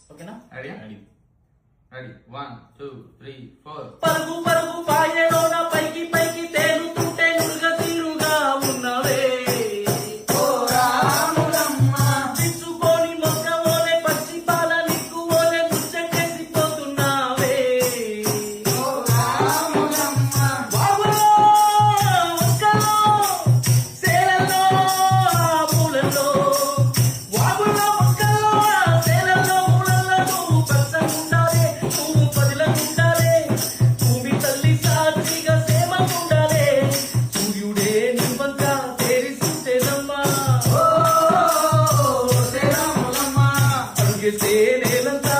ఓకేనా? Ready ready. 1 2 3 4. పరుగు పరుగు పాయలోన పైకి పైకి తేలుతుంటే నురుగ తీరుగా ఉన్నవే ఓ రాములమ్మ తీసుకొని మొక్కవోలే పచ్చి పాల నిక్కువోలే ముచ్చటేసిపోతున్నావే ఓ రాములమ్మ బాబులో మొక్కలో సేలలో పూలలో బాబులో మొక్కలో సేలలో పూలలో నువ్వు పచ్చగుండాలే నువ్వు పదిలగుండాలే భూమి తల్లి సాక్షిగా సేవకుండాలే సూర్యుడే నివంక తెరిస్తుంటేనమ్మా ఓ శ్రీరాములమ్మ అడుగేస్తే నేలంతా